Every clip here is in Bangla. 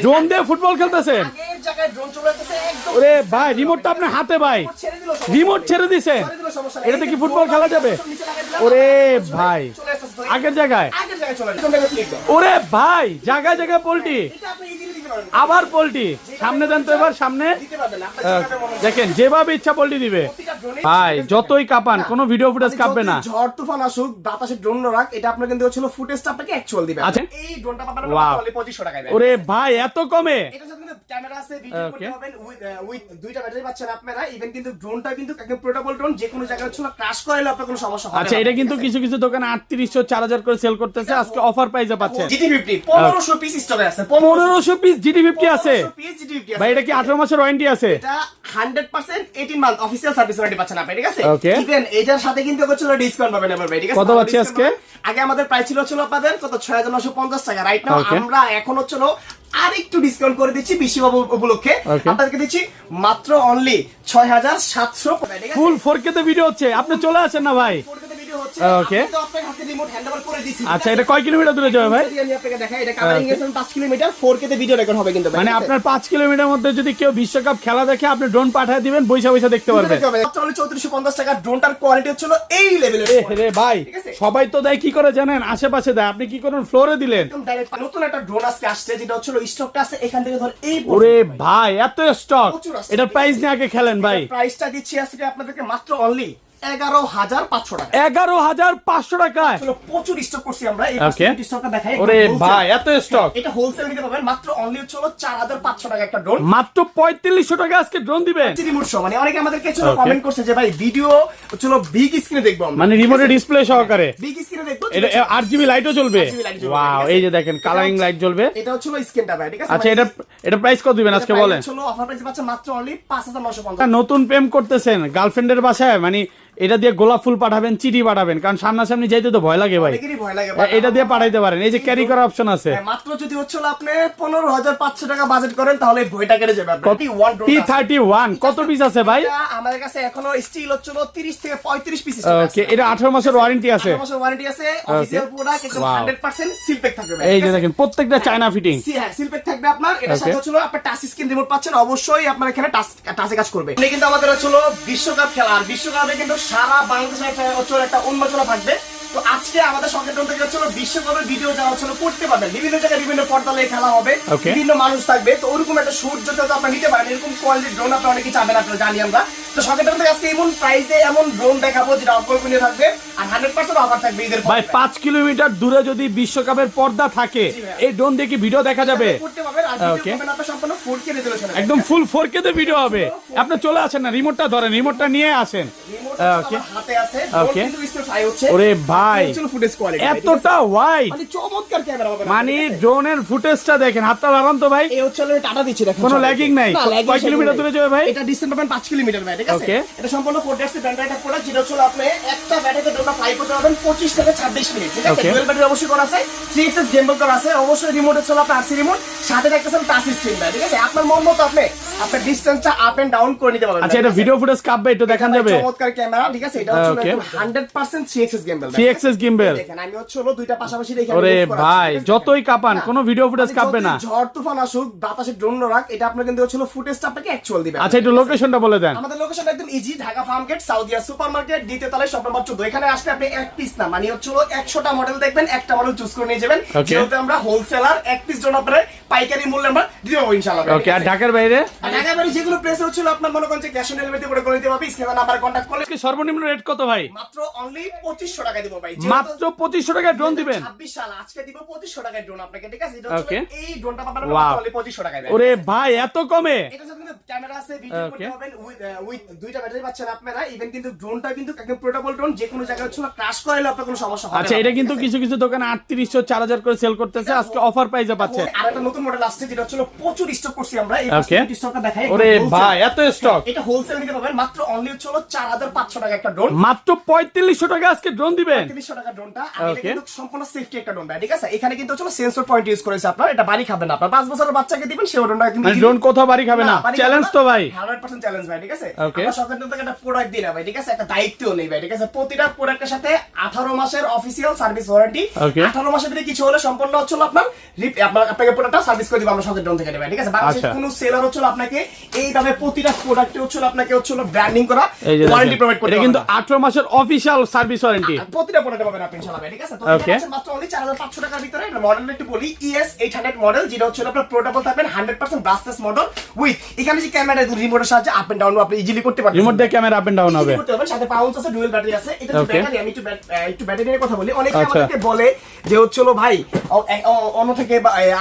ড্রোন দিয়ে ফুটবল খেলতেছেন? ওরে ভাই, রিমোটটা আপনার হাতে ভাই, রিমোট ছেড়ে দিছে, এটাতে কি ফুটবল খেলা যাবে? ওরে ভাই, আগের জায়গায়, ওরে ভাই, জায়গায় জায়গায় পোল্টি, আবার পোল্টি, সামনে দেন তো এবার, সামনে দেখেন, যেভাবে ইচ্ছা পোল্টি দিবে ভাই, যতই কাঁপান কোনো ভিডিও ফুটেজ কাঁপবে না। ঝড় তুফান আসুক, বাতাসে ড্রোন রাখ, এটা আপনার কিন্তু ছিল ফুটেজটা আপনাকে অ্যাকচুয়াল দিবে। আচ্ছা, এই ড্রোনটা পাবেন ওয়াও, 2500 টাকায়। ওরে ভাই, এত কমে? এটা সাথে কিন্তু ক্যামেরা আছে, ভিডিও করতে পারবেন, উইথ দুইটা ব্যাটারি পাচ্ছেন আপনারা। ইভেন কিন্তু ড্রোনটা কিন্তু একদম পোর্টেবল ড্রোন, যে কোনো জায়গায় ছিল ক্র্যাশ করলে আপনার কোনো সমস্যা হবে না। আচ্ছা, এটা কিন্তু কিছু কিছু দোকানে 3800 4000 করে সেল করতেছে, আজকে অফার প্রাইসে পাচ্ছেন। GT50 1500 পিস স্টকে আছে, 1500 পিস GT50 আছে 1500 পিস GT50 আছে ভাই। এটা কি 18 মাসের ওয়ারেন্টি আছে? এটা 100% 18 মান্থ অফিশিয়াল সার্ভিস ওয়ারেন্টি পাচ্ছেন আপনি, ঠিক আছে? ওকে, ইভেন এটার সাথে কিন্তু হচ্ছে ডিসকাউন্ট পাবেন এবার ভাই, ঠিক আছে? কত পাচ্ছি আজকে? আগে আমাদের প্রাইস ছিল আপনাদের কত 6950 টাকা। রাইট নাও আমরা এখন হচ্ছে আরেকটু ডিসকাউন্ট করে দিচ্ছি বিশ্বকাপ উপলক্ষে, আপনাদেরকে দিচ্ছি মাত্র অনলি 6700 টাকা। ফুল 4K তে ভিডিও হচ্ছে, আপনি চলে আসেন না ভাই। 4K তে ভিডিও হচ্ছে, ওকে, তো আপনার হাতে রিমোট হ্যান্ডওভার করে দিছি। আচ্ছা, এটা কয় কিলোমিটার দূরে যাবে ভাই? আমি আপনাকে দেখাই, এটা কাভারিং এর 5 কিলোমিটার, 4K তে ভিডিও রেকর্ড হবে কিন্তু ভাই। মানে আপনার 5 কিলোমিটার মধ্যে যদি কেউ বিশ্বকাপ খেলা দেখে, আপনি ড্রোন পাঠিয়ে দিবেন, বৈশা বৈশা দেখতে পারবেন। মাত্র 3450 টাকা। ড্রোনটার কোয়ালিটি হচ্ছিল এই লেভেলের। রে ভাই, সবাই তো দেয় কি করে জানেন? আশেপাশে দেয়, আপনি কি করেন? ফ্লোরে দিলেন। একদম ডাইরেক্ট নতুন একটা ড্রোন আজকে আসছে, যেটা হচ্ছে স্টকটা আছে এখান থেকে ধর এই। ওরে ভাই, এত স্টক! এটা প্রাইস নিয়ে আগে খেলেন ভাই। প্রাইসটা দিচ্ছি আজকে আপনাদেরকে মাত্র অনলি 11500 টাকা। 11500 টাকায় প্রচুর স্টক করছি আমরা। এই স্টকটা দেখাই। ওরে ভাই, এত স্টক! এটা হোলসেল নিতে পারবেন মাত্র অনলি হচ্ছে 4500 টাকা একটা ড্রোন। মাত্র 3500 টাকা আজকে ড্রোন দিবেন। রিমোট সহ, মানে অনেকে আমাদেরকে কমেন্ট করছে যে ভাই ভিডিও হচ্ছে বিগ স্ক্রিনে দেখবো আমরা, মানে রিমোটের ডিসপ্লে সহকারে বিগ স্ক্রিনে দেখবো। এটা RGB লাইটও চলবে। ওয়াও, এই যে দেখেন, কালারিং লাইট জ্বলবে। এটা হচ্ছে স্ক্রিনটা ভাই, ঠিক আছে? আচ্ছা, এটা প্রাইস কত দিবেন আজকে বলেন? চলো অফার প্রাইস পাচ্ছে মাত্র অনলি 5950। নতুন প্রেম করতেছেন গার্লফ্রেন্ডের বাসায়, মানে এটা দিয়ে গোলাপ ফুল পাঠাবেন, চিঠি পাঠাবেন, কারণ সামনাসামনি যাইতে তো ভয় লাগে ভাই। এটা দিয়ে পাঠাইতে পারেন, এই যে ক্যারি করার অপশন আছে। মাত্র যদি হচ্ছে আপনি 15500 টাকা বাজেট করেন তাহলে ভয়টা কেটে যাবে। P31 কত পিস আছে ভাই? আমাদের কাছে এখনো স্টিল হচ্ছে 30 থেকে 35 পিস। ওকে, এটা 18 মাসের ওয়ারেন্টি আছে। 18 মাসের ওয়ারেন্টি আছে, অফিশিয়াল প্রোডাক্ট, একদম 100% সিল প্যাক থাকবে। এই যে দেখেন, প্রত্যেকটা চায়না ফিটিং। হ্যাঁ, সিল প্যাক থাকবে আপনার। এটার সাথে হচ্ছে আপনার টাচ স্ক্রিন রিমোট পাচ্ছেন, অবশ্যই আপনার এখানে টাচে কাজ করবে। এটা কিন্তু আমাদের হচ্ছে বিশ্বকাপ খেলা, আর বিশ্বকাপে কিন্তু সারা বাংলাদেশের একটা উন্মোচনা থাকবে। তো আজকে আমাদের সংকেতন থেকে হচ্ছে বিশ্বকাপের ভিডিও যাওয়া হচ্ছে করতে পারবেন, বিভিন্ন জায়গায় বিভিন্ন পর্দালে খেলা হবে, বিভিন্ন মানুষ থাকবে। তো ওরকম একটা শুট যদি আপনারা নিতে পারেন, এরকম কোয়ালিটির ড্রোন আপনারা অনেকে চাবেন, আপনারা জানি আমরা। তো সংকেতন থেকে আজকে এমন প্রাইসে এমন ড্রোন দেখাবো যেটা অকল্পনীয় থাকবে, আর 100% অফার থাকবে ঈদের ভাই। 5 কিলোমিটার দূরে যদি বিশ্বকাপের পর্দা থাকে, এই ড্রোন দিয়ে কি ভিডিও দেখা যাবে? করতে পারবেন। আর ভিডিও পাবেন আপনারা সম্পূর্ণ 4K রেজোলিউশনে, একদম ফুল 4K তে ভিডিও হবে। আপনি চলে আসেন না, রিমোটটা ধরেন, রিমোটটা নিয়ে আসেন। ওকে, হাতে আছে ড্রোন কিন্তু স্টিল হাই হচ্ছে। ওরে ভাই, ফুটেজ কোয়ালিটি এতটা ওয়াইড, মানে চমৎকার ক্যামেরা হবে। মানে ড্রোনের ফুটেজটা দেখেন, হাতটা বাড়ান তো ভাই। এই হচ্ছে টাটা দিচ্ছি, দেখেন কোনো ল্যাগিং নাই। কয় কিলোমিটার দূরে যাবে ভাই? এটা ডিসটেন্স পাবেন 5 কিলোমিটার ভাই, ঠিক আছে? এটা সম্পূর্ণ 4 ব্র্যান্ড একটা প্রোডাক্ট, যেটা হচ্ছে আপনি একটা ব্যাটারিতে ড্রোনটা ফ্লাই করতে পারবেন 25 থেকে 26 মিনিট, ঠিক আছে? ডুয়াল ব্যাটারি অবশ্যই করা আছে, 3XS গেমবল করা আছে, অবশ্যই রিমোট হচ্ছে আপনার RC রিমোট, সাথে দেখতেছেন টাচ স্ক্রিন ভাই, ঠিক আছে? আপনার মন মতো আপনি আপনার ডিসটেন্সটা আপ এন্ড ডাউন করে নিতে পারবেন। আচ্ছা, এটা ভিডিও ফুটেজ কাটবে, একটু দেখান যাবে? চমৎকার ক্যামেরা, ঠিক আছে? এটা হচ্ছে 100% 3XS গেমবল। 3XS গিম্বল দেখেন, আমি হচ্ছে দুইটা পাশাপাশি রেখে। ওরে ভাই, যতই কাঁপান কোনো ভিডিও ফুটেজ কাটবে না। ঝড় তুফান আসুক, বাতাসে ড্রোন রাখ, এটা আপনার কিন্তু হচ্ছে ফুটেজটা আপনাকে অ্যাকচুয়াল দিবে। আচ্ছা, একটু লোকেশনটা বলে দেন। আমাদের লোকেশনটা একদম easy, Dhaka farm gate, Saudia super market, দ্বিতীয় তলায়, শপ নম্বর 14। এখানে আসলে আপনি এক পিস না, মানে হচ্ছে 100টা মডেল দেখবেন, একটা মডেল চুজ করে নিয়ে যাবেন। যেহেতু আমরা হোলসেলার, এক পিস জন্য আপনার পাইকারি মূল্যে আমরা দিয়ে দেবো ইনশাআল্লাহ। ওকে, আর ঢাকার বাইরে? ঢাকার বাইরে যেগুলো প্লেস হচ্ছে আপনার মনে করেন যে ক্যাশ অন ডেলিভারিতে করে নিতে পারবে, স্ক্রিনে নাম্বার কন্টাক্ট করলে। সর্বনিম্ন রেট কত ভাই? মাত্র অনলি 2500 টাকা দিব ভাই। মাত্র 2500 টাকায় ড্রোন দিবেন? 26 সাল আজকে দিব 2500 টাকায় ড্রোন আপনাকে, ঠিক আছে? এটা হচ্ছে এই ড্রোনটা পাবেন মাত্র অনলি 2500 টাকায়। ওরে ভাই, এত কমে? এটা সাথে কিন্তু ক্যামেরা আছে, ভিডিও করতে পারবেন, উইথ দুইটা ব্যাটারি পাচ্ছেন আপনারা। ইভেন কিন্তু ড্রোনটা কিন্তু একদম পোর্টেবল ড্রোন, যে কোনো জায়গায় হচ্ছে ক্র্যাশ করলে আপনার কোনো সমস্যা হবে না। আচ্ছা, এটা কিন্তু কিছু কিছু দোকানে 3800 4000 করে সেল করতেছে, আজকে অফার প্রাইসে পাচ্ছেন। আর একটা নতুন মডেল আসছে, যেটা হচ্ছে প্রচুর স্টক করছি আমরা। এই স্টকটা দেখাই। ওরে ভাই, এত স্টক! এটা হোলসেল নিতে পারবেন মাত্র অনলি হচ্ছে 4500 টাকা একটা ড্রোন। মাত্র 3500 টাকা আজকে ড্রোন দিবেন। 3500 টাকা ড্রোনটা। আর এটা কিন্তু সম্পূর্ণ সেফটি একটা ড্রোন ভাই, ঠিক আছে? এখানে কিন্তু হচ্ছে সেন্সর পয়েন্ট ইউজ করেছে আপনার, এটা বাড়ি খাবে না। আপনার 5 বছরের বাচ্চাকে দিবেন, সেই ড্রোনটা কিন্তু ড্রোন কোথাও বাড়ি খাবে না। বাড়ি চ্যালেঞ্জ তো ভাই 100% চ্যালেঞ্জ ভাই, ঠিক আছে? Okay. আমরা সকাল থেকে একটা প্রোডাক্ট দিই না ভাই, ঠিক আছে? একটা দায়িত্বও নেই ভাই, ঠিক আছে? প্রতিটা প্রোডাক্টের সাথে 18 মাসের অফিসিয়াল সার্ভিস ওয়ারেন্টি। Okay. 18 মাসের ভিতরে কিছু হলে সম্পূর্ণ হচ্ছে আপনার আপনাকে প্রোডাক্টটা সার্ভিস করে দিব আমরা সকেট ড্রোন থেকে ভাই, ঠিক আছে? বাংলাদেশের আচ্ছা। কোনো সেলার হচ্ছে আপনাকে এইভাবে প্রতিটা প্রোডাক্টে হচ্ছে আপনাকে হচ্ছে ব্র্যান্ডিং করা এই যে ওয়ারেন্টি দেখেন, প্রোভাইড করতে এটা কিন্তু পারবে না। 18 মাসের অফিশিয়াল সার্ভিস ওয়ারেন্টি। প্রতিটা প্রোডাক্টে পাবেন আপনি ইনশাআল্লাহ ভাই, ঠিক আছে? তো Okay. এটা আছে মাত্র অনলি 4500 টাকার ভিতরে। এটা মডেলটা একটু বলি, ES 800 মডেল, যেটা হচ্ছে আপনার পোর্টেবল থাকবেন 100% ব্রাশলেস মডেল উইথ এখানে যে ক্যামেরা রিমোটের সাহায্যে আপ এন্ড ডাউন আপনি ইজিলি করতে পারবেন। রিমোট দিয়ে ক্যামেরা আপ এন্ড ডাউন হবে। করতে পারবেন, সাথে পাউন্স আছে, ডুয়াল ব্যাটারি আছে। এটা যে Okay. ব্যাটারি, আমি একটু ব্যাটারি নিয়ে কথা বলি। অনেকে আচ্ছা। আমাদেরকে বলে যে হচ্ছে ভাই অন্য থেকে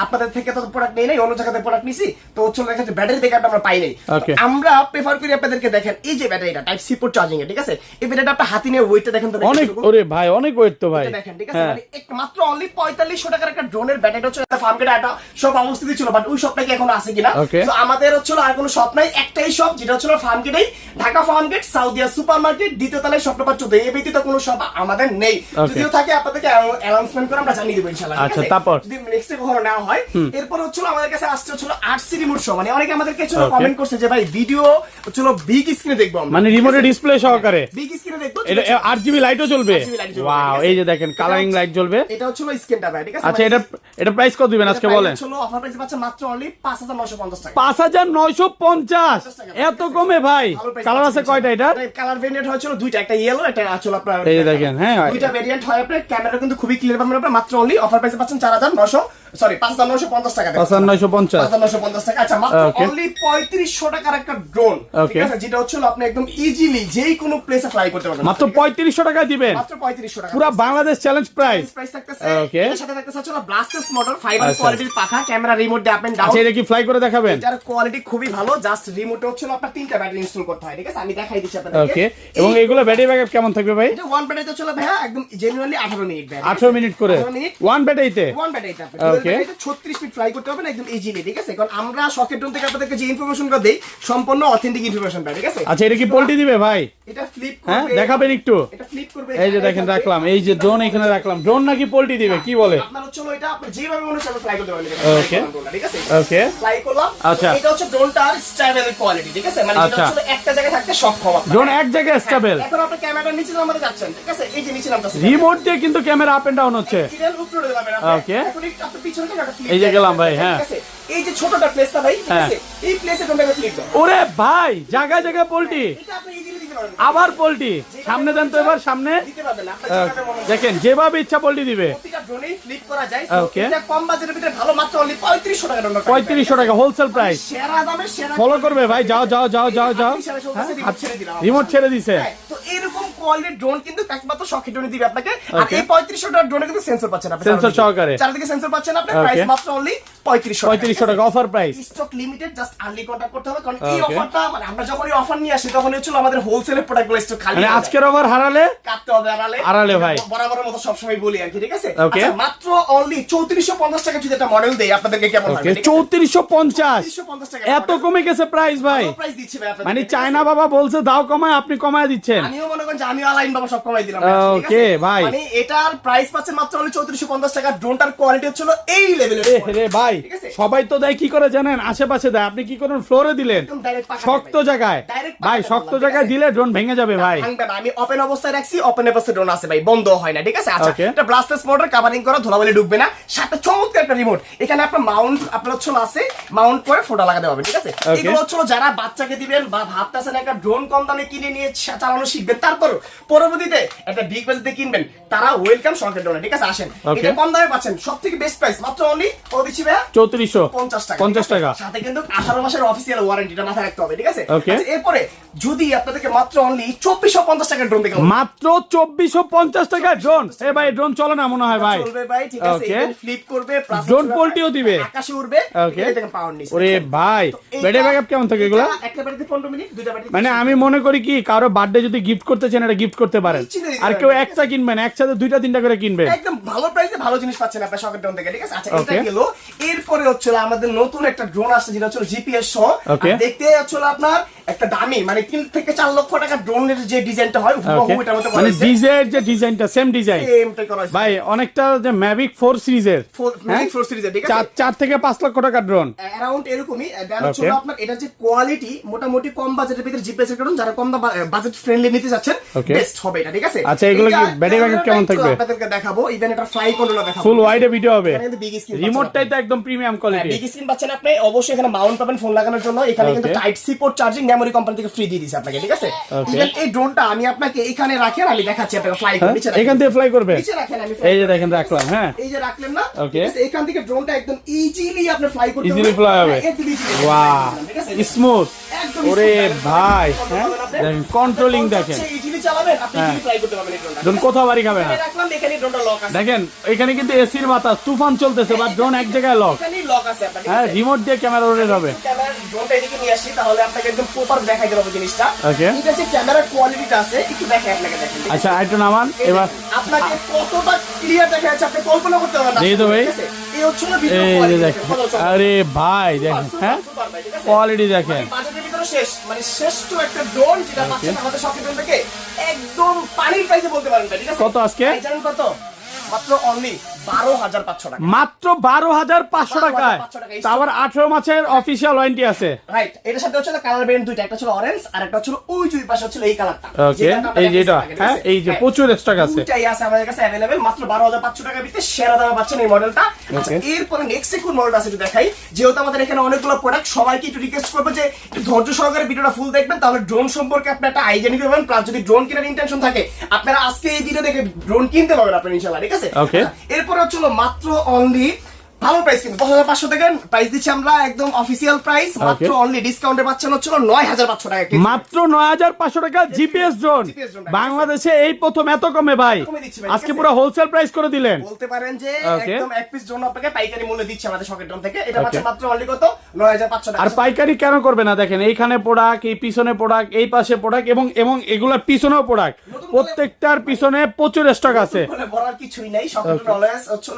আপনাদের থেকে তো প্রোডাক্ট নেই নাই, অন্য জায়গাতে প্রোডাক্ট নিছি, তো হচ্ছে দেখা যাচ্ছে ব্যাটারি ব্যাকআপ আমরা পাই নাই। Okay. আমরা প্রেফার করি আপনাদেরকে দেখেন এই যে ব্যাটারিটা টাইপ সি পোর্ট চার্জিং এ, ঠিক আছে? এই ব্যাটারিটা আপনি হাতে নিয়ে ওয়েটটা দেখেন তো অনেক, ওরে ভাই অনেক ওয়েট তো ভাই। এটা দেখেন, ঠিক আছে? হ্যাঁ। মানে মাত্র অনলি 4500 টাকার একটা ড্রোনের ব্যাটারি হচ্ছে একটা ফার্ম গেটে একটা শপ অবস্থিত ছিল, বাট ওই শপটা কি এখন আছে কিনা? Okay. তো আমাদের হচ্ছে আর কোনো শপ নাই, একটাই শপ, যেটা হচ্ছে ফার্ম গেটেই, Dhaka farm gate, Saudia supermarket, দ্বিতীয় তলায় শপ নাম্বার 14। এই ব্যতীত কোনো শপ আমাদের নেই। Okay. যদিও থাকে আপনাদেরকে অ্যানাউন্সমেন্ট করে আমরা জানিয়ে দেব ইনশাআল্লাহ, ঠিক আচ্ছা, আছে? তারপর? যদি নেক্সট কখনো নেওয়া হয়, এরপর হচ্ছে আমাদের কাছে আসছে হচ্ছে RC রিমোট শো। মানে অনেকে আমাদের কাছে Okay. কমেন্ট করছে যে ভাই ভিডিও হচ্ছে বিগ স্ক্রিনে দেখবো আমরা, মানে রিমোটের ডিসপ্লে সহকারে বিগ স্ক্রিনে দেখবো। এটা 8GB লাইটও জ্বলবে। RGB লাইট জ্বলবে, ওয়াও, ঠিক আছে? এই যে দেখেন কালারিং লাইট জ্বলবে। এটা হচ্ছে স্ক্রিনটা ভাই, ঠিক আছে? আচ্ছা, এটা প্রাইস কত দিবেন আজকে বলেন? অফার প্রাইসে পাচ্ছেন মাত্র অনলি 5950 টাকা। 5950, এত কমে ভাই? ভালো price কালার আছে পাচ্ছেন কয়টা এটা? কালার ভেরিয়েন্ট হয়েছিল দুইটা, একটা ইয়েলো, একটা আছে আপনার এই যে দেখেন, হ্যাঁ। দুইটা ভেরিয়েন্ট হয়। আপনার ক্যামেরা কিন্তু খুবই ক্লিয়ার পাবেন আপনার, মাত্র অনলি অফার প্রাইসে পাচ্ছেন 5950 টাকা। 5950। 5950 টাকা। আচ্ছা, মাত্র Okay. অনলি 3500 টাকার একটা ড্রোন, ঠিক Okay. আছে? যেটা হচ্ছে আপনি একদম ইজিলি যেই কোনো প্লেসে ফ্লাই করতে পারবেন। মাত্র 3500 টাকায় দিবেন? মাত্র 3500 টাকা। পুরা বাংলাদেশ চ্যালেঞ্জ প্রাইস। প্রাইস থাকতেছে। Okay. এর সাথে থাকতেছে হচ্ছে ব্লাস্টেস মডেল, ফাইবার আচ্ছা। কোয়ালিটির পাখা, ক্যামেরা রিমোট দিয়ে আপ এন্ড ডাউন। আচ্ছা, এটা কি ফ্লাই করে দেখাবেন? যার কোয়ালিটি খুবই ভালো, জাস্ট রিমোটে হচ্ছে আপনার 3টা ব্যাটারি ইনস্টল করতে হয়, ঠিক আছে? আমি দেখাই দিচ্ছি আপনাদেরকে। ওকে, এবং এগুলো ব্যাটারি ব্যাকআপ কেমন থাকবে ভাই? এটা ওয়ান ব্যাটারিতে চলে ভাইয়া একদম জেনুইনলি 18 মিনিট ব্যাটারি। 18 মিনিট করে 18 মিনিট ওয়ান ব্যাটারিতে? ওয়ান ব্যাটারিতে আপনি Okay. 36 মিনিট ফ্লাই করতে পারবেন একদম ইজিলি, ঠিক আছে? কারণ আমরা সকেট ড্রোন থেকে আপনাদেরকে যে ইনফরমেশনটা দেই সম্পূর্ণ অথেন্টিক ইনফরমেশন পাই, ঠিক আছে? আচ্ছা, এটা কি পোল্টি দিবে ভাই? এটা ফ্লিপ হ্যাঁ, করবে, দেখাবেন একটু? এটা ফ্লিপ করবে। এই যে দেখেন রাখলাম, এই যে ড্রোন এখানে রাখলাম। ড্রোন নাকি পোল্টি দিবে কি বলে? আপনার হচ্ছে এটা আপনি যেভাবে মনে হচ্ছে ফ্লাই করতে পারবেন, Okay. ঠিক আছে? ওকে, ফ্লাই করলাম। আচ্ছা। এটা হচ্ছে ড্রোনটার স্টেবল কোয়ালিটি, ঠিক আছে? মানে এটা আচ্ছা। হচ্ছে একটা জায়গায় থাকতে সক্ষম আপনার। ড্রোন এক জায়গায় স্টেবল। এখন আপনি ক্যামেরার নিচে নামাতে যাচ্ছেন, ঠিক আছে? এই যে নিচে নামতেছে, রিমোট দিয়ে কিন্তু ক্যামেরা আপ এন্ড ডাউন হচ্ছে। কিরেল উপরে দিলাম আপনি। Okay. এখন একটু আপনি পিছনে একটা ফ্লিপ। এই যে গেলাম ভাই, হ্যাঁ। ঠিক আছে? এই যে ছোটটা প্লেসটা ভাই, ঠিক হ্যাঁ। আছে? এই প্লেসে ড্রোনটাকে ফ্লিপ দাও। ওরে ভাই, জায়গায় জায়গায় পোল্টি, এটা আপনি ইজিলি দিতে পারবেন। আবার পোল্টি। সামনে দেন তো এবার, সামনে। দিতে পারবেন আপনি যেভাবে মনে হয়। দেখেন যেভাবে ইচ্ছা পোল্টি দিবে। প্রতিটা ড্রোনেই ফ্লিপ করা যায়। Okay. এটা কম বাজেটের ভিতরে ভালো, মাত্র অনলি 3500 টাকা ড্রোনটা। 3500 টাকা হোলসেল প্রাইস। সেরা দামে সেরা। ফলো করবে ভাই, যাও যাও যাও যাও যাও। রিমোট ছেড়ে দিলাম। রিমোট ছেড়ে দিছে। হ্যাঁ, তো এরকম কোয়ালিটির ড্রোন কিন্তু একমাত্র সকেট ড্রোনে দিবে আপনাকে। আর Okay. এই 3500 টাকার ড্রোনে কিন্তু সেন্সর পাচ্ছেন আপনি। Sensor সহকারে। চারদিকে সেন্সর পাচ্ছেন আপনি। Okay. প্রাইস মাত্র অনলি 3500 টাকা offer price. Stock limited, just early contact করতে হবে, কারণ এই Okay. অফারটা মানে আমরা যখনই অফার নিয়ে আসি তখন হচ্ছে আমাদের হোলসেলের প্রোডাক্টগুলো স্টক খালি মানে হয়ে যায়। আজকের অফার হারালে কাটতে হবে আড়ালে। আড়ালে ভাই। বরাবরের মতো সবসময় বলি আর কি, ঠিক আছে? Okay. আচ্ছা, মাত্র অনলি 3450 টাকা যদি একটা মডেল দেই আপনাদেরকে কেমন ওকে, লাগবে? 3450। 3450 টাকা এত কমে গেছে প্রাইস ভাই। প্রাইস দিচ্ছি ভাই আপনাদের। মানে চায়না বাবা বলছে দাও কমায়, আপনি কমায় দিচ্ছেন। আমিও মনে করেন যে আমিও আলাইন বাবা সব কমাই দিলাম। Okay, ভাই। মানে এটার প্রাইস পাচ্ছেন মাত্র অনলি 3450 টাকা। ড্রোনটার কোয়ালিটি হচ্ছিল এই লেভেলের। রে ভাই, ঠিক আছে? সবাই তো দেয় কি করে জানেন? আশেপাশে দেয়, আপনি কি করেন? ফ্লোরে দিলেন একদম direct পাকা শক্ত ভাই। জায়গায়। Direct ভাই পাকা শক্ত বললাম, জায়গায় ঠিক আছে? দিলে ড্রোন ভেঙে যাবে ভাই। ভাঙবে না, আমি ওপেন অবস্থায় রাখছি, ওপেন অবস্থায় ড্রোন আছে ভাই, বন্ধ হয় না, ঠিক আছে? আচ্ছা, Okay. এটা ব্লাস্টেস মোটর কভারিং করা, ধুলাবালি ঢুকবে না, সাথে চমৎকার একটা রিমোট। এখানে আপনার মাউন্ট আপনার হচ্ছে আছে, মাউন্ট করে ফোটা লাগাতে হবে, ঠিক আছে? Okay. এগুলো হচ্ছে যারা বাচ্চাকে দিবেন বা ভাবতেছেন একটা ড্রোন কম দামে কিনে নিয়ে চালানো শিখবেন, তারপর পরবর্তীতে একটা বিগ বাজেটে কিনবেন, তারা ওয়েলকাম সরকার ড্রোন, ঠিক আছে? আসেন, Okay. এটা কম দামে পাচ্ছেন, সবথেকে বেস্ট প্রাইস মাত্র অনলি ও দিচ্ছি ভাই 3450 টাকা। 50 টাকা। সাথে কিন্তু 18 মাসের অফিসিয়াল ওয়ারেন্টিটা মাথায় রাখতে হবে, ঠিক আছে? Okay. আচ্ছা, এরপরে যদি আপনাদেরকে মাত্র অনলি 2450 টাকার ড্রোন দেখো, মাত্র 2450 টাকা ড্রোন। এ ভাই ড্রোন চলে না মনে হয় ভাই। চলবে ভাই, ঠিক আছে? Okay. এটা ফ্লিপ করবে, প্লাস Drone পোল্টিও দিবে। আকাশে উড়বে, Okay. এটা দেখেন পাওয়ার নিচ্ছে। ওরে ভাই, ব্যাটারি ব্যাকআপ কেমন থাকে এগুলো? একটা ব্যাটারিতে 15 মিনিট, দুইটা ব্যাটারি। মানে আমি মনে করি কি কারো বার্থডে যদি গিফট করতে চান এটা গিফট করতে পারেন। নিশ্চিন্তে দিতে আর পারেন, কেউ ঠিক একটা কিনবেন, একসাথে দুইটা তিনটা করে কিনবেন। একদম ভালো প্রাইসে ভালো জিনিস পাচ্ছেন আপনার সকেট ড্রোন থেকে, ঠিক আছে? আচ্ছা, এটা Okay. গেল। এরপরে হচ্ছে আমাদের নতুন একটা ড্রোন আসছে যেটা হচ্ছে জিপিএস সহ। Okay. আর দেখতে হচ্ছে আপনার একটা দামি মানে 3 থেকে 4 লক্ষ টাকা ড্রোনের যে ডিজাইনটা হয় হুবহু এটার মতো করা মানে হয়েছে। ডিজের যে ডিজাইনটা সেম ডিজাইন সেমটাই করা হয়েছে। ভাই, অনেকটা যে ম্যাভিক 4 সিরিজের Mavic 4 সিরিজের, ঠিক আছে? 4 থেকে 5 লক্ষ টাকা ড্রোন। অ্যারাউন্ড এরকমই। দেন হচ্ছে Okay. আপনার এটা যে কোয়ালিটি মোটামুটি কম বাজেটের ভিতরে জিপিএস এর কারণ যারা কম বাজেট ফ্রেন্ডলি নিতে যাচ্ছেন Okay. বেস্ট হবে এটা, ঠিক আছে? আচ্ছা, এগুলো কি ব্যাটারি ব্যাকআপ কেমন থাকবে? আপনাদেরকে দেখাবো, ইভেন এটা ফ্লাই কন্ট্রোলার দেখাবো। ফুল ওয়াইডে ভিডিও হবে, এখানে কিন্তু big screen রিমোটটাই তো একদম প্রিমিয়াম কোয়ালিটি। বিগ স্ক্রিন পাচ্ছেন আপনি, অবশ্যই এখানে মাউন্ট পাবেন ফোন লাগানোর জন্য। এখানে কিন্তু Okay. Type C port charging memory company থেকে ফ্রি দিয়ে দিয়েছে আপনাকে, ঠিক আছে? Okay. ইভেন এই ড্রোনটা আমি আপনাকে এখানে রাখেন, আমি দেখাচ্ছি আপনাকে ফ্লাই করে নিচে রাখেন। এখান থেকে ফ্লাই করবে, নিচে রাখেন, আমি এই যে দেখেন রাখলাম। হ্যাঁ, এই যে রাখলেন না, Okay. ঠিক আছে? এখান থেকে ড্রোনটা একদম ইজিলি আপনি ফ্লাই করতে ইজিলি ফ্লাই হবে। একদম easily, ওয়াও, ঠিক আছে? স্মুথ। একদম ওরে smooth, ভাই, control হ্যাঁ করবেন আপনি। দেখেন কন্ট্রোলিং দেখেন, ইজিলি চালাবেন আপনি, হ্যাঁ। ইজিলি ফ্লাই করতে পারবেন এই ড্রোনটা। ড্রোন কোথাও বাড়ি খাবে না। এখানে রাখলাম, এখানে ড্রোনটা লক আছে। দেখেন এখানে কিন্তু এসির বাতাস, তুফান চলতেছে, বা ড্রোন এক জায়গায় লক। এখানেই লক আছে আপনার, ঠিক হ্যাঁ, আছে? রিমোট দিয়ে ক্যামেরা রোটেট হবে। ক্যামেরা ড্রোনটা এদিকে নিয়ে আসি, তাহলে আপনাকে একদম প্রপার দেখাই দেবো জিনিসটা। Okay. এটা যে ক্যামেরার কোয়ালিটিটা আছে একটু দেখে আপনাকে দেখেন, ঠিক আছে? আচ্ছা, আরেকটু নামান এবার। আপনাকে কতটা ক্লিয়ার দেখা যাচ্ছে আপনি কল্পনা করতে পারবেন না। দেখি তো ভাই। ঠিক আছে? এই হচ্ছে না ভিডিও এই যে কোয়ালিটি দেখেন, আরে ভাই দেখেন, হ্যাঁ কোয়ালিটি দেখেন। বাজেটের ভিতরে শেষ মানে শ্রেষ্ঠ একটা ড্রোন যেটা পাচ্ছেন আমাদের শপে থেকে একদম পানির প্রাইসে বলতে পারেন, ঠিক আছে? কত আজকে? ভাই জানেন কত? মাত্র অনলি 12,500 টাকা। মাত্র 12,500 টাকায়, 12,500 টাকা। তা আবার 18 মাসের অফিসিয়াল ওয়ারেন্টি আছে। রাইট, এটার সাথে হচ্ছে কালার ভেরিয়েন্ট দুইটা, একটা হচ্ছে অরেঞ্জ আর একটা হচ্ছে ওই যে পাশে হচ্ছে এই কালারটা। ওকে, এই যেটা, হ্যাঁ এই যে প্রচুর স্টক আছে। দুইটাই আছে আমাদের কাছে अवेलेबल, মাত্র 12,500 টাকা ভিতরে সেরা দামে পাচ্ছেন এই মডেলটা। আচ্ছা, Okay. এরপরে নেক্সট কোন মডেলটা আছে একটু দেখাই। যেহেতু আমাদের এখানে অনেকগুলো প্রোডাক্ট, সবাইকে একটু রিকোয়েস্ট করবো যে একটু ধৈর্য সহকারে ভিডিওটা ফুল দেখবেন, তাহলে ড্রোন সম্পর্কে আপনি একটা আইডিয়া নিতে পারবেন। প্লাস যদি ড্রোন কেনার ইন্টেনশন থাকে আপনারা আজকে এই ভিডিও দেখে ড্রোন কিনতে পারবেন আপনারা ইনশাআল্লাহ, ঠিক আছে? Okay. এরপরে হচ্ছে মাত্র অনলি ভালো প্রাইস, কিন্তু 10,500 টাকা প্রাইস দিচ্ছি আমরা, একদম অফিসিয়াল প্রাইস। মাত্র অনলি ডিসকাউন্টে পাচ্ছেন হচ্ছে 9,500 টাকা। মাত্র 9,500 টাকা জিপিএস ড্রোন। GPS drone, বাংলাদেশে এই প্রথম এত কমে ভাই, কমে দিচ্ছি ভাই, আজকে ঠিক আছে? পুরো হোলসেল প্রাইস করে দিলেন। বলতে পারেন যে Okay. একদম এক পিস জন্য আপনাকে পাইকারি মূল্য দিচ্ছে আমাদের শকের ড্রোন থেকে। এটা Okay. পাচ্ছেন মাত্র অনলি কত? 9,500 টাকা। আর পাইকারি কেন করবে না? দেখেন এইখানে প্রোডাক্ট, এই পিছনে প্রোডাক্ট, এই পাশে প্রোডাক্ট, এবং এগুলোর পিছনেও প্রোডাক্ট, প্রত্যেকটার পিছনে প্রচুর স্টক আছে। বলে বলার কিছুই নাই, শকের ড্রোন অলওয়েজ হচ্ছে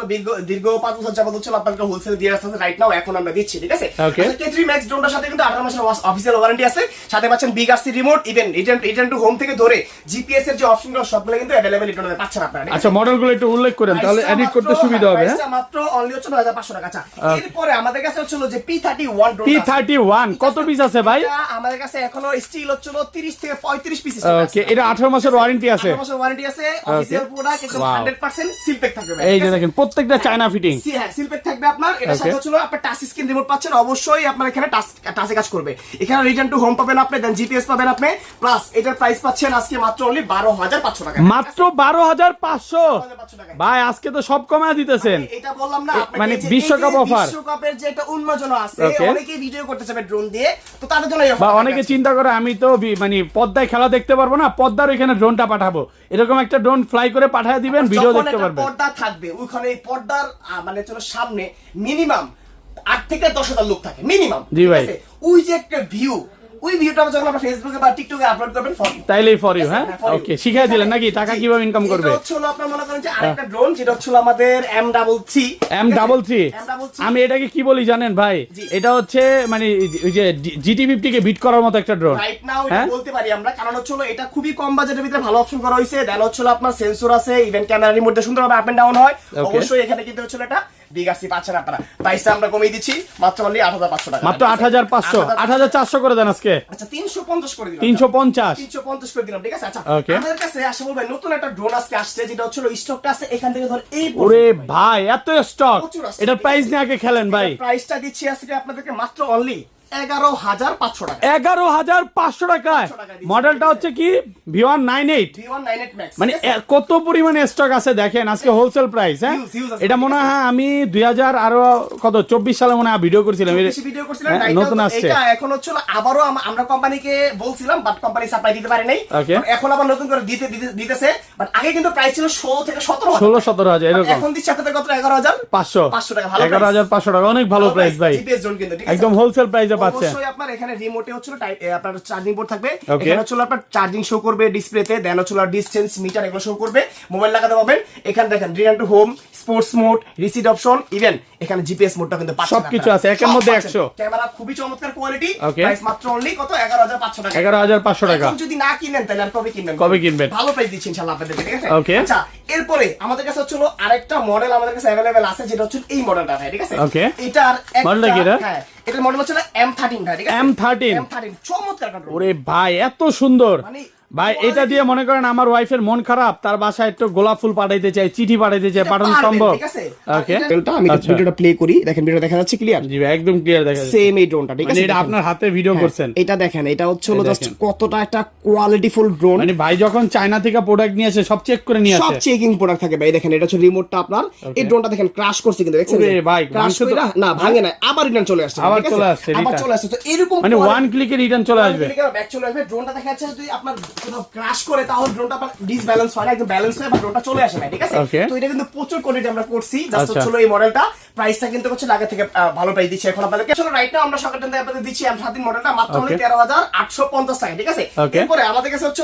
দীর্ঘ 5 বছর যাবত হচ্ছে আপনাকে হোলসেল দিয়ে আসছে রাইট নাও, এখন আমরা দিচ্ছি, ঠিক আছে? Okay. K3 Max ড্রোনটার সাথে কিন্তু 18 মাসের অফিসিয়াল ওয়ারেন্টি আছে, সাথে পাচ্ছেন big RC remote, even return to home থেকে ধরে জিপিএস এর যে অপশনগুলো সবগুলো কিন্তু अवेलेबल এটাতে পাচ্ছেন আপনারা, ঠিক আছে? আচ্ছা, মডেলগুলো একটু উল্লেখ করেন, তাহলে এডিট করতে সুবিধা হবে। হ্যাঁ, প্রাইসটা মাত্র অনলি হচ্ছে 9,500 টাকা। আচ্ছা, এরপরে আমাদের কাছে হচ্ছে যে P31 ড্রোন আছে। P31 কত পিস আছে ভাই? এটা আমাদের কাছে এখনো স্টিল হচ্ছে 30 থেকে 35 পিস ওকে, এটা 18 মাসের ওয়ারেন্টি আছে। 18 মাসের ওয়ারেন্টি আছে, অফিশিয়াল প্রোডাক্ট, একদম Wow. 100% সিলপ্যাক থাকবে ভাই, এই ঠিক যে আছে? দেখেন প্রত্যেকটা চায়না ফিটিং। হ্যাঁ, সিলপ্যাক থাকবে আপনার। এটা Okay. সাথে হচ্ছে আপনার টাচ স্ক্রিন রিমোট পাচ্ছেন, অবশ্যই আপনার এখানে টাচে কাজ করবে। এখানে রিটার্ন টু হোম পাবেন আপনি, দেন জিপিএস পাবেন আপনি, প্লাস এটার প্রাইস পাচ্ছেন আজকে মাত্র অনলি 12,500 টাকা। মাত্র 12,500 12,500 টাকা। ভাই, আজকে তো সব কমায় দিতেছেন। এটা বললাম না আপনাকে, মানে এই যে বিশ্বকাপ এই যে offer। বিশ্বকাপের যে একটা উন্মাদনা আছে, Okay. অনেকেই ভিডিও করতে চাবে ড্রোন দিয়ে, তো তাদের জন্য এই বা offer অনেকে আছে। চিন্তা করে আমি তো মানে পদ্মায় খেলা দেখতে পারবো না, পদ্মার ওইখানে ড্রোনটা পাঠাবো, এরকম একটা ড্রোন ফ্লাই করে পাঠিয়ে দিবেন, ভিডিও যখন দেখতে একটা পারবেন। পর্দা থাকবে ওইখানে এই পর্দার মানে চলো সামনে মিনিমাম 8 থেকে 10,000 লোক থাকে মিনিমাম, জি ভাই। ওই যে একটা ভিউ, ওই ভিডিওটা যখন আমরা ফেসবুকে বা টিকটকে আপলোড করবেন ফর তাইলেই ফর ইউ। হ্যাঁ, for you। ওকে, শিখাই দিলেন নাকি টাকা কিভাবে ইনকাম করবে? এটা হচ্ছে হলো আপনার মনে করেন যে আরেকটা ড্রোন, যেটা হচ্ছে আমাদের M33 M33। M33 আমি এটাকে কি বলি জানেন ভাই? জি। এটা হচ্ছে মানে ওই যে GT50 কে বিট করার মতো একটা ড্রোন। রাইট নাও এটা হ্যাঁ? বলতে পারি আমরা, কারণ হচ্ছে হলো এটা খুবই কম বাজেটের ভিতরে ভালো অপশন করা হয়েছে। দেন হচ্ছে হলো আপনার সেন্সর আছে, ইভেন ক্যামেরা রিমোট দিয়ে সুন্দরভাবে আপ এন্ড ডাউন হয়। Okay. অবশ্যই এখানে কিন্তু হচ্ছে এটা বিগ আরসি পাচ্ছেন আপনারা। প্রাইসটা আমরা কমিয়ে দিচ্ছি মাত্র অনলি 8,500 টাকা। মাত্র 8,500, 8,400 করে দেন আজকে। আচ্ছা, 350 করে দিলাম। 350। 350 করে দিলাম, ঠিক আছে? আচ্ছা, Okay. আমাদের কাছে আসলে ভাই নতুন একটা ড্রোন আজকে আসছে, যেটা হচ্ছে স্টকটা আছে এখান থেকে ধর এই ওরে ভাই, এত স্টক! প্রচুর আছে। এটার প্রাইস নিয়ে আগে খেলেন ভাই। প্রাইসটা দিচ্ছি আজকে আপনাদেরকে মাত্র অনলি 11,500 টাকা। 11,500 টাকায়। মডেলটা হচ্ছে কি V198। V198 Max, মানে ঠিক আছে? কত পরিমাণে স্টক আছে দেখেন, আজকে হোলসেল প্রাইস। হ্যাঁ, Huge আছে, এটা মনে হয় আমি 2024 সালে মনে হয় ভিডিও করছিলাম। বেশি ভিডিও করছিলেন, হ্যাঁ, right now নতুন তো আসছে। এটা এখন হচ্ছে হলো আবারও আমরা কোম্পানিকে বলছিলাম, বাট কোম্পানি সাপ্লাই দিতে পারে নাই। Okay. এখন আবার নতুন করে দিতেছে, বাট আগে কিন্তু প্রাইস ছিল 16 থেকে 17,000। 16-17 হাজার এরকম। এখন দিচ্ছে আপনাদের কত? 11,500 500 টাকা। ভালো 11,500 টাকা, অনেক ভালো প্রাইস ভাই। জিপিএস জোন কিন্তু, ঠিক আছে? একদম হোলসেল প্রাইসে পাচ্ছেন। অবশ্যই আপনার এখানে রিমোটে হচ্ছে আপনার চার্জিং পোর্ট থাকবে, Okay. এখানে হচ্ছে আপনার চার্জিং শো করবে ডিসপ্লেতে, দেন হচ্ছে ডিসটেন্স মিটার এগুলো শো করবে, মোবাইল লাগাতে পারবেন। এখানে দেখেন return to home, sports mode, receipt option, even এখানে জিপিএস মোডটা কিন্তু পাচ্ছেন। সবকিছু আছে, একের মধ্যে 100। ক্যামেরা খুবই চমৎকার কোয়ালিটি, Okay. প্রাইস মাত্র অনলি কত 11500 টাকা। 11500 টাকা। এখন যদি না কিনেন তাহলে আর কবে কিনবেন? কবে কিনবেন? ভালো প্রাইস দিচ্ছি ইনশাআল্লাহ আপনাদের, ঠিক আছে? Okay. আচ্ছা, এরপরে আমাদের কাছে হচ্ছে আরেকটা মডেল আমাদের কাছে अवेलेबल আছে, যেটা হচ্ছে এই মডেলটা ভাই, ঠিক আছে? Okay. এটার মডেলটা কি এটা? হ্যাঁ, এটার মডেল হচ্ছে M13 ভাই, ঠিক আছে? M13 M13 চমৎকার কন্ট্রোল। ওরে ভাই এত সুন্দর মানে ভাই, এটা দিয়ে মনে করেন আমার ওয়াইফের মন খারাপ, তার বাসায় একটু গোলাপ ফুল পাঠাইতে চাই, চিঠি পাঠাইতে চাই, পাঠানো সম্ভব? ঠিক আছে? ওকে, এটা আমি ভিডিওটা প্লে করি, দেখেন ভিডিও দেখা যাচ্ছে ক্লিয়ার? জি ভাই, একদম ক্লিয়ার দেখা যাচ্ছে। সেম এই ড্রোনটা, ঠিক মানে আছে? এটা দেখেন। আপনার হাতে ভিডিও করছেন। এটা দেখেন, এটা হচ্ছে এই জাস্ট দেখেন। কতটা একটা কোয়ালিটিফুল ড্রোন। মানে ভাই যখন চায়না থেকে প্রোডাক্ট নিয়ে আসে সব চেক করে নিয়ে সব আসে। চেকিং প্রোডাক্ট থাকে ভাই, দেখেন এটা হচ্ছে রিমোটটা আপনার। এই ড্রোনটা দেখেন ক্র্যাশ করছে কিন্তু, দেখছেন? ওরে ভাই, ক্র্যাশ মাংস তো- কইরা না ভাঙে না, আবার রিটার্ন চলে আসছে, আবার ঠিক আছে? চলে আসছে, আবার return। চলে আসছে। তো এরকম মানে ওয়ান ক্লিকে রিটার্ন চলে আসবে। ব্যাক চলে আসবে। ড্রোনটা দেখা যাচ্ছে যদি আপনার কোথাও ক্র্যাশ করে তাহলে ড্রোনটা আপনার ডিসব্যালেন্স হয় না, একদম ব্যালেন্স হয় বা ড্রোনটা চলে আসে না, ঠিক আছে? Okay. তো এটা কিন্তু প্রচুর কোয়ালিটি আমরা করছি, জাস্ট আচ্ছা। হচ্ছে এই মডেলটা প্রাইসটা কিন্তু হচ্ছে আগে থেকে ভালো প্রাইস দিচ্ছি এখন আপনাদেরকে। আসলে রাইট নাও আমরা সকাল থেকে আপনাদের দিচ্ছি M13 মডেলটা মাত্র Okay. 13850 টাকা, ঠিক আছে? Okay. এরপরে আমাদের কাছে হচ্ছে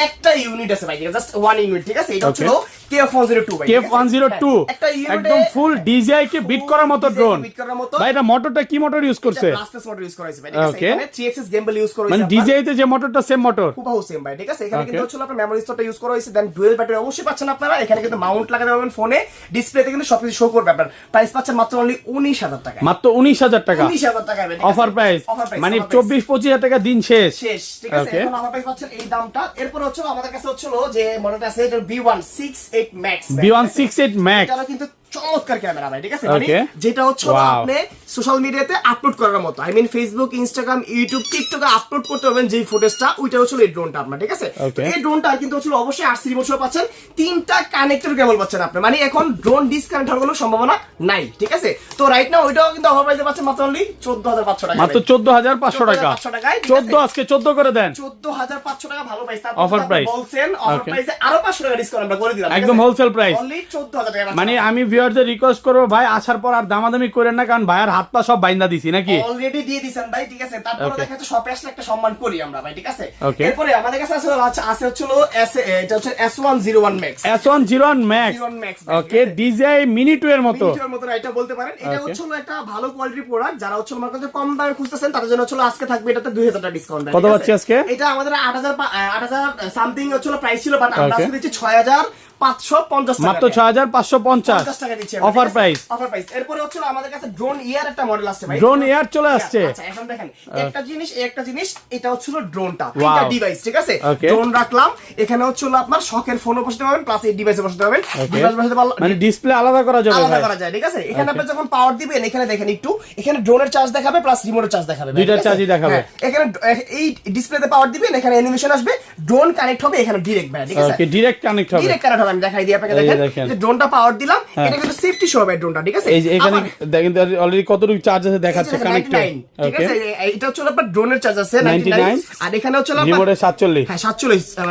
একটা ইউনিট আছে ভাই, জাস্ট ওয়ান ইউনিট, ঠিক আছে? এটা হচ্ছে Okay. KF102 ভাই, ঠিক আছে? KF102 হ্যাঁ, একটা ইউনিটে একদম ফুল ডিজিআই কে বিট করার মতো DJI ড্রোন। beat করার মতো। ভাই এটা মোটরটা কি মোটর ইউজ করছে? ব্লাস্টার্স মোটর ইউজ করা হয়েছে ভাই, ঠিক আছে? Okay. এখানে 3axis gimbal ইউজ করা মানে হয়েছে। ডিজিআই তে যে মোটরটা সেম মোটর। হুবহু সেম ভাই, ঠিক আছে? এখানে Okay. কিন্তু হচ্ছে আপনার মেমোরি স্টোরটা ইউজ করা হয়েছে, দেন ডুয়াল ব্যাটারি অবশ্যই পাচ্ছেন আপনারা। এখানে কিন্তু মাউন্ট লাগাতে পারবেন ফোনে, ডিসপ্লেতে কিন্তু সবকিছু শো করবে আপনার। প্রাইস পাচ্ছেন মাত্র অনলি 19000 টাকা। মাত্র 19000 টাকা 19000 টাকা ভাই, ঠিক আছে? Offer price. Offer price, মানে offer price। 24-25 টাকা দিন শেষ। শেষ, ঠিক আছে? Okay. এখন আমার প্রাইস পাচ্ছেন এই দামটা। এরপর হচ্ছে আমাদের কাছে হচ্ছে যে মডেলটা আছে, এটা B168 Max ভাই, B168 Max। এটারও কিন্তু চমৎকার ক্যামেরা ভাই, ঠিক আছে? মানে Okay. যেটা হচ্ছে Wow. আপনি সোশ্যাল মিডিয়াতে আপলোড করার মতো, I mean Facebook, Instagram, YouTube, টিকটকে আপলোড করতে পারবেন যেই ফুটেজটা, ওইটা হচ্ছে এই ড্রোনটা আপনার, ঠিক আছে? Okay. এই ড্রোনটা কিন্তু হচ্ছে অবশ্যই RC রিমোট সহ পাচ্ছেন, 3টা কানেক্টর কেবল পাচ্ছেন আপনি, মানে এখন ড্রোন ডিসকানেক্ট হওয়ার কোনো সম্ভাবনা নাই, ঠিক আছে? তো রাইট নাও ওইটাও কিন্তু অফার প্রাইসে পাচ্ছেন মাত্র অনলি 14500 টাকা। মাত্র 14500 টাকা। 14500 টাকায়, ঠিক আছে? 14 আজকে 14 করে দেন। 14500 টাকা ভালো প্রাইস। Offer price. বলছেন অফার Okay. প্রাইসে আরো 500 টাকা ডিসকাউন্ট আমরা করে দিলাম, ঠিক একদম আছে? Wholesale price. অনলি 14000 টাকা। মানে আমি ভিউয়ারদের রিকোয়েস্ট করবো ভাই আসার পর আর দামাদামি করেন না, কারণ ভাইয়ার হাত পা সব বাইন্দা দিছি নাকি? অলরেডি দিয়ে দিছেন ভাই, ঠিক আছে? তারপরে Okay. দেখা যাচ্ছে শপে আসলে একটা সম্মান করি আমরা ভাই, ঠিক আছে? Okay. এরপরে আমাদের কাছে আছে হচ্ছে এটা হচ্ছে S101 Max। S101 Max। 01 Max ভাই, ওকে, DJI Mini 2 এর মতো। মিনিটের মতো এটা বলতে পারেন। এটা Okay. হচ্ছে একটা ভালো কোয়ালিটির প্রোডাক্ট, যারা হচ্ছে আমার কাছে কম দামে খুঁজতেছেন তাদের জন্য হচ্ছে আজকে থাকবে এটাতে 2000 টাকা ডিসকাউন্ট। কত পাচ্ছি আজকে? এটা আমাদের 8000 সামথিং হচ্ছে প্রাইস ছিল, বাট আমরা Okay. আজকে দিচ্ছি 6550 টাকা। মাত্র 6550 টাকা দিচ্ছি অফার প্রাইস। Offer price. এরপরে হচ্ছে আমাদের কাছে ড্রোন ইয়ার একটা মডেল আসছে ভাই। ড্রোন এয়ার চলে আসছে। আচ্ছা, এখন দেখেন একটা জিনিস এটা হচ্ছে ড্রোনটা, Wow. তিনটা ডিভাইস, ঠিক আছে? Okay. ড্রোন রাখলাম এখানে হচ্ছে আপনার শখের ফোনও বসাতে পারবেন, প্লাস এই ডিভাইসে বসাতে পারবেন। Okay. ডিভাইস বসাতে পারলে মানে ডিসপ্লে আলাদা করা যাবে আলাদা ভাই। করা যায়, ঠিক আছে? এখানে Okay. আপনি যখন পাওয়ার দিবেন, এখানে দেখেন একটু, এখানে ড্রোনের চার্জ দেখাবে প্লাস রিমোটের চার্জ দেখাবে, দুইটার ঠিক আছে? চার্জই দেখাবে। হ্যাঁ, এখানে এই ডিসপ্লেতে পাওয়ার দিবেন, এখানে অ্যানিমেশন আসবে, ড্রোন কানেক্ট হবে এখানে ডিরেক্ট ভাই, ঠিক আছে? ওকে, ডাইরেক্ট কানেক্ট হবে। ডিরেক্ট কানেক্ট হবে। আমি দেখাই দিই আপনাকে, এই যে দেখেন দেখেন। যে ড্রোনটা পাওয়ার দিলাম, হ্যাঁ। এটা কিন্তু সেফটি সহ ভাই ড্রোনটা, ঠিক আছে? এই যে এখানে আবার- দেখেন অলরেডি কতটুকু চার্জ আছে দেখাচ্ছে কানেক্ট। 99, ঠিক ওকে, আছে? এটা হচ্ছে আপনার ড্রোনের চার্জ আছে 99, 99, আর এখানে হচ্ছে আপনার রিমোটে 47। হ্যাঁ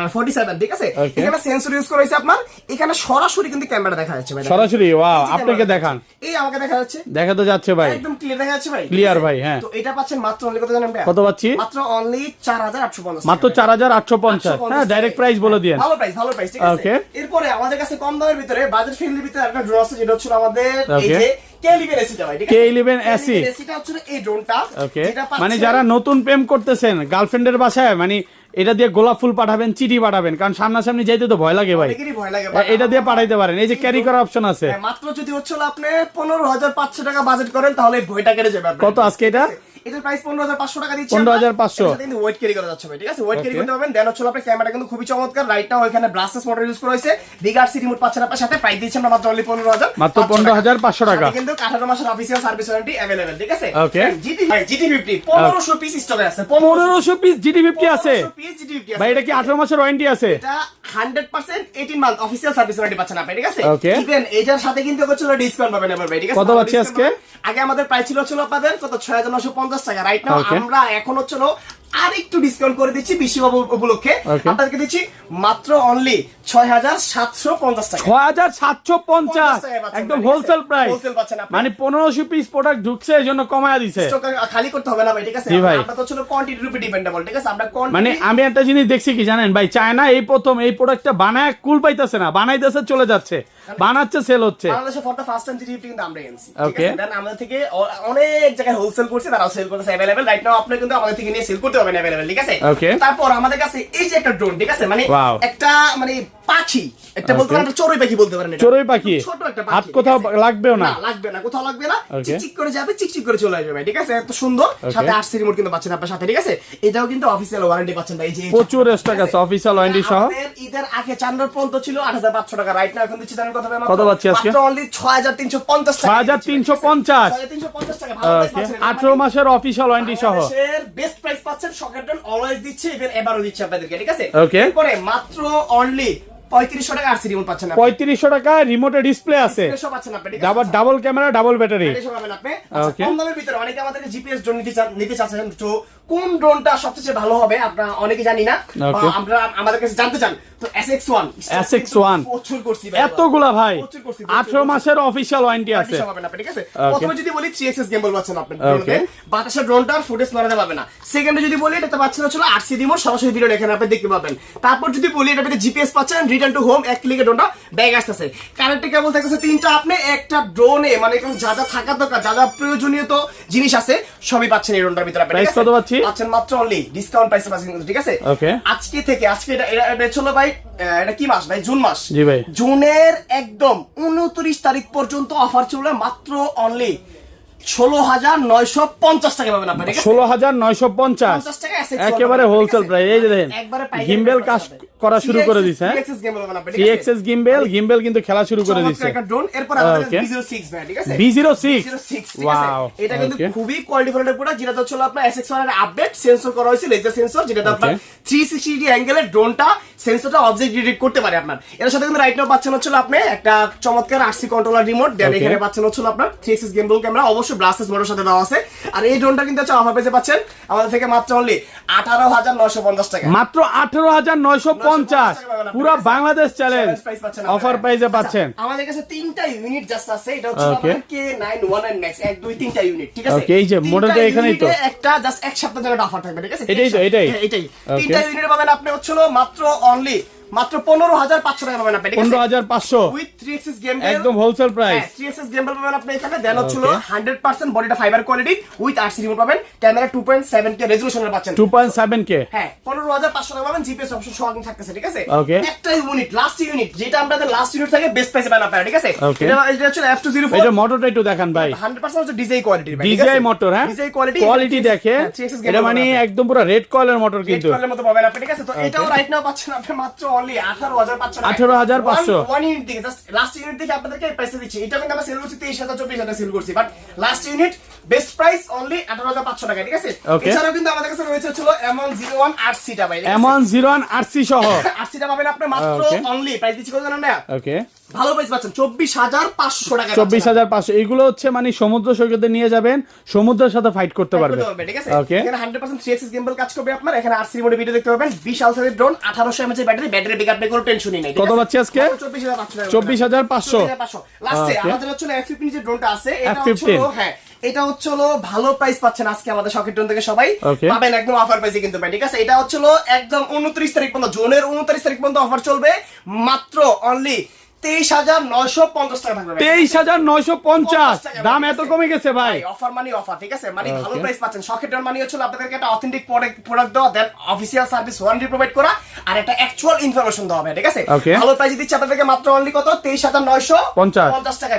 47, ঠিক আছে? Okay. এখানে সেন্সর ইউজ করা হয়েছে আপনার, এখানে সরাসরি কিন্তু ক্যামেরা দেখা যাচ্ছে ভাই, দেখেন। সরাসরি ওয়াও, এই যে আপনাকে ক্যামেরা দেখান। এই আমাকে দেখা যাচ্ছে, দেখা তো যাচ্ছে ভাই, একদম ক্লিয়ার দেখা যাচ্ছে ভাই, Clear ঠিক আছে? ভাই, হ্যাঁ। তো এটা পাচ্ছেন মাত্র অনলি কত জানেন ভাই? কত পাচ্ছি? মাত্র অনলি 4850। মাত্র 4850। হ্যাঁ, ডাইরেক্ট প্রাইস বলে দিয়েন। ভালো প্রাইস, ঠিক আছে? Okay. এরপরে আমাদের কাছে কম দামের ভিতরে বাজেট ফ্রেন্ডলির ভিতরে একটা ড্রোন আছে, যেটা হচ্ছে আমাদের এই Okay. যে K11 এসিটা ভাই, ঠিক আছে? K11 SE এসিটা হচ্ছে এই ড্রোনটা, ওকে, যেটা পাচ্ছেন- মানে যারা নতুন প্রেম করতেছেন গার্লফ্রেন্ডের বাসায়, মানে এটা দিয়ে গোলাপ ফুল পাঠাবেন, চিঠি পাঠাবেন, কারণ সামনাসামনি যাইতে তো ভয় লাগে ভাই। অনেকেরই ভয় লাগে, এটা দিয়ে পাঠাইতে পারেন, এই যে ক্যারি করার অপশন আছে। হ্যাঁ, মাত্র যদি হচ্ছে আপনি 15500 টাকা বাজেট করেন তাহলে এই বইটা কেটে যাবে আপনার। কত আজকে এটা? এটার প্রাইস 15500 টাকা দিচ্ছি। 15500 এটাতে কিন্তু ওয়েট ক্যারি করা যাচ্ছে ভাই, ঠিক আছে? Wait carry Okay. করতে পারবেন। দেন হচ্ছে আপনার ক্যামেরা কিন্তু খুবই চমৎকার, রাইট নাও এখানে ব্লাস্টার্স মোটর ইউজ করা হয়েছে, বিগ আরসি রিমোট পাচ্ছেন আপনার সাথে। প্রাইস দিচ্ছি আমরা মাত্র অনলি 15500 মাত্র 15500 টাকা। সাথে কিন্তু 18 মাসের অফিসিয়াল সার্ভিস ওয়ারেন্টি अवेलेबल, ঠিক আছে? Okay. GT50 1500 পিস স্টকে আছে। 1500 পিস GT50 আছে 1500 পিস GT50 আছে ভাই। এটা কি 18 মাসের ওয়ারেন্টি আছে? এটা 100% 18 মান্থ অফিসিয়াল সার্ভিস ওয়ারেন্টি পাচ্ছেন আপনি, ঠিক আছে? Okay. ইভেন এটার সাথে কিন্তু হচ্ছে ডিসকাউন্ট পাবেন এবার ভাই, ঠিক আছে? কত পাচ্ছি আজকে? আগে আমাদের প্রাইস ছিল আপনাদের কত 6950 টাকা, রাইট নাও Okay. আমরা এখন হচ্ছে আর একটু ডিসকাউন্ট করে দিচ্ছি বিশ্বকাপ উপলক্ষে। Okay. আপনাদেরকে দিচ্ছি মাত্র অনলি ৬,৭৫০ টাকা। ৬,৭৫০ একদম হোলসেল প্রাইস, হোলসেল পাচ্ছেন আপনি। মানে ১৫০০ পিস প্রোডাক্ট ঢুকছে এই জন্য কমায়া দিছে। স্টক খালি করতে হবে না ভাই, ঠিক আছে? জি ভাই। আমরা তো ছিল কোয়ান্টিটির উপর ডিপেন্ডেবল, ঠিক আছে? আমরা মানে কোয়ান্টিটি আমি একটা জিনিস দেখছি কি জানেন ভাই, চায়না এই প্রথম এই প্রোডাক্টটা বানায় কুল পাইতেছে না, বানাইতেছে চলে যাচ্ছে, বানাচ্ছে সেল হচ্ছে। বাংলাদেশে for the first time GDP কিন্তু আমরা এনেছি, ঠিক Okay. আছে? দেন আমাদের থেকে অনেক জায়গায় হোলসেল করছে, তারাও সেল করতেছে अवेलेबल রাইট নাও। আপনি কিন্তু আমাদের থেকে নিয়ে সেল করতে পারবেন अवेलेबल, ঠিক আছে? Okay. তারপর আমাদের কাছে এই যে একটা ড্রোন, ঠিক আছে? মানে Wow. একটা মানে পাখি, একটা বলতে পারেন একটা চড়ুই পাখি বলতে পারেন এটা। চড়ুই পাখি, ছোট একটা পাখি, হাত ঠিক কোথাও আছে? লাগবেও না। না লাগবে না, কোথাও লাগবে না। Okay. চিকচিক করে যাবে, চিকচিক করে চলে আসবে ভাই, ঠিক আছে? এত সুন্দর। Okay. সাথে আরসি রিমোট কিন্তু পাচ্ছেন আপনার সাথে, ঠিক আছে? এটাও কিন্তু অফিশিয়াল ওয়ারেন্টি পাচ্ছেন ভাই। এই যে প্রচুর স্টক আছে অফিসিয়াল ওয়ারেন্টি সহ। আমাদের ঈদের আগে চান্ডর পর্যন্ত ছিল ৮৫০০ টাকা, রাইট নাও এখন দিচ্ছি জানেন কত ভাই? কত পাচ্ছি আজকে? মাত্র অনলি ৬,৩৫০ টাকা। ৬,৩৫০। ৬,৩৫০ টাকা, ভালো প্রাইস ওকে, পাচ্ছেন। ১৮ মাসের অফিসিয়াল ওয়ারেন্টি সহ। বাংলাদেশের বেস্ট প্রাইস পাচ্ছেন, সকেটন অলওয়েজ দিচ্ছে, ইভেন এবারও দিচ্ছে আপনাদেরকে, ঠিক আছে? Okay. এরপরে মাত্র অনলি ৩৫০০ টাকা আরসি রিমোট পাচ্ছেন আপনি। ৩৫০০ টাকা রিমোটে ডিসপ্লে আছে, এসব পাচ্ছেন আপনি, ঠিক আছে? আবার ডাবল ক্যামেরা ডাবল ব্যাটারি। এসব পাবেন আপনি। আচ্ছা, Okay. কম দামের ভিতরে অনেকে আমাদেরকে জিপিএস ড্রোন নিতে চাচ্ছেন, তো কোন ড্রোনটা সবচেয়ে ভালো হবে আপনারা অনেকে জানি না, বা Okay. আমরা আমাদের কাছে জানতে চান, তো SX1 SX1 প্রচুর করছি ভাই, এতগুলা ভাই, প্রচুর করছি, ১৮ মাসের অফিসিয়াল ওয়ারেন্টি আছে। সব পাবেন আপনি, ঠিক আছে? Okay. প্রথমে যদি বলি 3XS গিম্বল পাচ্ছেন আপনি Okay. ড্রোনতে, বাতাসের ড্রোনটার ফুটেজ নড়াতে পারবে না। সেকেন্ডে যদি বলি এটাতে পাচ্ছেন হলো আরসি রিমোট, সরাসরি ভিডিও এখানে আপনি দেখতে পাবেন। তারপর যদি বলি এটাতে জিপিএস পাচ্ছেন, রিটার্ন টু হোম, এক ক্লিকে ড্রোনটা ব্যাগ আসতেছে, কারেন্টে কেবল থাকতেছে 3টা। আপনি একটা ড্রোনে মানে এরকম যা যা থাকার দরকার, যা যা প্রয়োজনীয় তো জিনিস আছে সবই পাচ্ছেন এই ড্রোনটার ভিতরে আপনি, ঠিক প্রাইস আছে? কত পাচ্ছি? পাচ্ছেন মাত্র অনলি ডিসকাউন্ট প্রাইসে পাচ্ছেন কিন্তু, ঠিক আছে? Okay. আজকে থেকে আজকে এটা ছিল ভাই, এটা কি মাস ভাই? জুন মাস। জি ভাই। জুনের একদম 29 তারিখ পর্যন্ত অফার চলবে, মাত্র অনলি ১৬,৯৫০ টাকা পাবেন আপনি, ঠিক আছে? ১৬,৯৫০ 50 টাকা SX1 একেবারে পাবেন, ঠিক হোলসেল আছে? প্রাইস। এই যে দেখেন একবারে পাইকারি গিম্বেল price কাজ পাবেন। করা শুরু করে দিছে, হ্যাঁ? 3XS গিম্বেল পাবেন আপনি, ঠিক আছে? 3XS গিম্বেল কিন্তু খেলা শুরু করে দিছে। চমৎকার একটা ড্রোন। এরপর আমাদের Okay. B06 ভাই, ঠিক আছে? B06 B06, ঠিক আছে? Wow. এটা কিন্তু Okay. খুবই কোয়ালিটি ফুল প্রোডাক্ট, যেটা হচ্ছে আপনার SX1 এর আপডেট সেন্সর করা হয়েছে, লেজার সেন্সর, যেটা আপনার 360 ডিগ্রি অ্যাঙ্গেলের ড্রোনটা সেন্সরটা অবজেক্ট ডিটেক্ট করতে পারে আপনার। এর সাথে কিন্তু রাইট নাও পাচ্ছেন হচ্ছে আপনি একটা চমৎকার আরসি কন্ট্রোলার রিমোট, দেন Okay. এখানে পাচ্ছেন হচ্ছে আপনার 3XS গিম্বল ক্যামেরা, অবশ্যই ব্লাস্টেস মোটর সাথে দেওয়া আছে। আর এই ড্রোনটা কিন্তু হচ্ছে অফার পেজে পাচ্ছেন আমাদের থেকে মাত্র অনলি 18,950 টাকা। মাত্র ১৮,৯৫০, পুরো বাংলাদেশ চ্যালেঞ্জ অফার প্রাইসে পাচ্ছেন। আমাদের কাছে 3টা ইউনিট জাস্ট আছে, এটা হচ্ছে Okay. আমাদের K91 Max 1 2 3টা ইউনিট, ঠিক আছে? Okay, এই যে মডেলটা এখানেই তো। একটা জাস্ট এক সপ্তাহ ধরে অফার থাকবে, ঠিক আছে? এটাই তো, এটাই। হ্যাঁ, এটাই। Okay. 3টা ইউনিট পাবেন আপনি হচ্ছে মাত্র অনলি মাত্র 15,500 টাকা পাবেন আপনি, ঠিক আছে? ১৫,৫০০ উইথ 3XS গেমবেল, একদম হোলসেল প্রাইস। 3XS গেমবেল পাবেন আপনি এখানে, দেন হচ্ছে Okay. 100% বডিটা fibre quality with RC remote পাবেন, ক্যামেরা 2.7K রেজোলিউশনের পাচ্ছেন। 2.7K হ্যাঁ, 15,500 টাকা পাবেন, জিপিএস অপশন সহ আগে থাকতেছে, ঠিক আছে? Okay. একটা ইউনিট, লাস্ট ইউনিট, যেটা আমাদের লাস্ট ইউনিট থাকে বেস্ট প্রাইসে পাবেন আপনারা, ঠিক আছে? Okay. এটা হচ্ছে F204, এটা মোটরটা একটু দেখান ভাই। 100% হচ্ছে ডিজাই কোয়ালিটি, ডিজাই মোটর, হ্যাঁ? ডিজাই কোয়ালিটি, কোয়ালিটি দেখে এটা মানে একদম পুরো রেড কয়েলের মোটর কিন্তু। কলের মতো পাবেন আপনি, ঠিক আছে? তো এটাও রাইট নাও পাচ্ছেন আপনি মাত্র অনলি 18,500 টাকা। 18,500 ওয়ান ইউনিট থেকে, জাস্ট লাস্ট ইউনিট থেকে আপনাদেরকে এই প্রাইসে দিচ্ছি। এটা কিন্তু আমরা সেল করছি 23,000 24,000 সেল করছি, but last unit best price only 18,500 টাকা, ঠিক আছে? Okay. এছাড়াও কিন্তু আমাদের কাছে রয়েছে হলো M01 RC টা ভাই, ঠিক আছে? M01 RC সহ। RC টা পাবেন আপনি মাত্র Okay. অনলি প্রাইস দিচ্ছি কত জানেন না? ওকে, ভালো প্রাইস পাচ্ছেন 24,500 টাকা। 24,500। এগুলো হচ্ছে মানে সমুদ্র সৈকতে নিয়ে যাবেন, সমুদ্রের সাথে ফাইট করতে পারবে। ঠিক আছে? ওকে, এখানে 100% 3XS গিম্বল কাজ করবে আপনার। এখানে RC রিমোটে ভিডিও দেখতে পাবেন। বিশাল সাইজের ড্রোন, 1800 mAh ব্যাটারি ব্যাকআপ নিয়ে কোনো টেনশনই নাই। কত পাচ্ছি আজকে? 24,500 24,500। লাস্টে Okay. আমাদের হচ্ছে F15 যে ড্রোনটা আছে, এটা F15 হচ্ছে হ্যাঁ, এটা হচ্ছে ভালো প্রাইস পাচ্ছেন আজকে আমাদের শকেট ড্রোন থেকে সবাই Okay. পাবেন একদম অফার প্রাইসে কিন্তু ভাই, ঠিক আছে? এটা হচ্ছে একদম 29 তারিখ পর্যন্ত, জুনের 29 তারিখ পর্যন্ত অফার চলবে, মাত্র অনলি 23,950 টাকা থাকবে। 23,950। দাম এত কমে গেছে ভাই। অফার মানে অফার, ঠিক আছে? মানে ভালো Okay. প্রাইস পাচ্ছেন। শকেটের মানে হচ্ছে আপনাদেরকে একটা অথেন্টিক প্রোডাক্ট দেওয়া, দেন অফিসিয়াল সার্ভিস ওয়ারেন্টি প্রোভাইড করা, আর একটা অ্যাকচুয়াল ইনফরমেশন দেওয়া হবে, ঠিক আছে? Okay. ভালো প্রাইস দিচ্ছে আপনাদেরকে মাত্র অনলি কত? 23,950 টাকা।